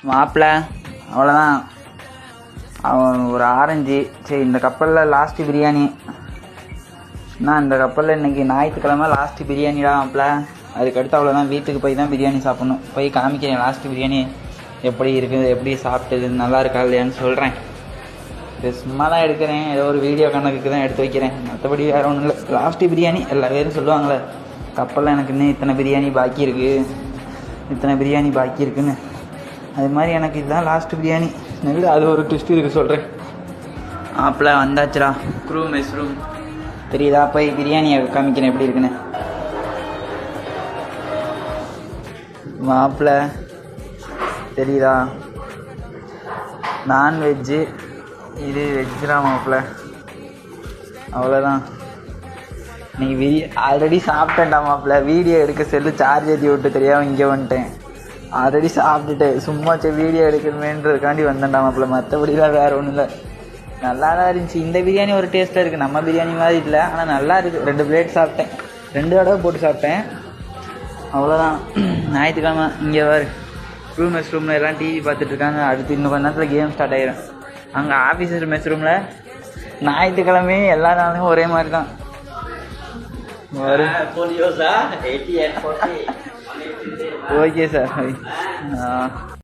மாப்பிள்ளை அவ்வளோதான். அவன் ஒரு ஆரஞ்சு. சரி, இந்த கப்பலில் லாஸ்ட்டு பிரியாணி. நான் இந்த கப்பலில் இன்றைக்கி ஞாயிற்றுக்கிழமை லாஸ்ட்டு பிரியாணிடா மாப்பிள்ளை. அதுக்கடுத்து அவ்வளோதான், வீட்டுக்கு போய் தான் பிரியாணி சாப்பிட்ணும். போய் காமிக்கிறேன் லாஸ்ட்டு பிரியாணி எப்படி இருக்குது, எப்படி சாப்பிட்டது, நல்லா இருக்கா இல்லையான்னு சொல்கிறேன். இது சும்மா தான் எடுக்கிறேன், ஏதோ ஒரு வீடியோ கணக்குக்கு தான் எடுத்து வைக்கிறேன், மற்றபடி வேறு ஒன்றும் இல்லை. லாஸ்ட்டு பிரியாணி எல்லா பேரும் சொல்லுவாங்களே கப்பலில் எனக்கு இன்னும் இத்தனை பிரியாணி பாக்கி இருக்குது, இத்தனை பிரியாணி பாக்கி இருக்குன்னு. அது மாதிரி எனக்கு இதுதான் லாஸ்ட்டு பிரியாணி. நெல் அது ஒரு ட்விஸ்ட் இருக்குது சொல்கிறேன். மாப்பிள்ளை வந்தாச்சுடா, க்ரூ மெஸ் ரூம் தெரியுதா? போய் பிரியாணியை காமிக்கிறேன் எப்படி இருக்குன்னு. மாப்பிள்ளை தெரியுதா? நான்வெஜ்ஜு, இது வெஜ்ஜுடா மாப்பிள்ளை. அவ்வளோதான். இன்னைக்கு ஆல்ரெடி சாப்பிட்டேன்டா மாப்பிள்ளை. வீடியோ எடுக்க செல்லு சார்ஜ் ஏற்றி விட்டு தெரியாமல் இங்கே வந்துட்டேன். ஆல்ரெடி சாப்பிட்டுட்டேன், சும்மா வீடியோ எடுக்கணுமேன்றதுக்காண்டி வந்தேன்டா மாப்பிள்ளை. மற்றபடிலாம் வேறு ஒன்றும் இல்லை. நல்லா தான் இருந்துச்சு. இந்த பிரியாணி ஒரு டேஸ்ட்டாக இருக்குது, நம்ம பிரியாணி மாதிரி இல்லை, ஆனால் நல்லா இருக்குது. 2 பிளேட் சாப்பிட்டேன், 2 தடவை போட்டு சாப்பிட்டேன். அவ்வளோதான். ஞாயிற்றுக்கிழமை இங்கே வேறு ரூம் மெஸ் ரூமில் எல்லாம் டிவி பார்த்துட்ருக்காங்க. அடுத்து இன்னும் கொஞ்ச நேரத்தில் கேம் ஸ்டார்ட் ஆகிடும். அங்கே ஆஃபீஸர் மெஸ் ரூமில் ஞாயிற்றுக்கிழமையும் எல்லா நாளும் ஒரே மாதிரி தான். Okay sir.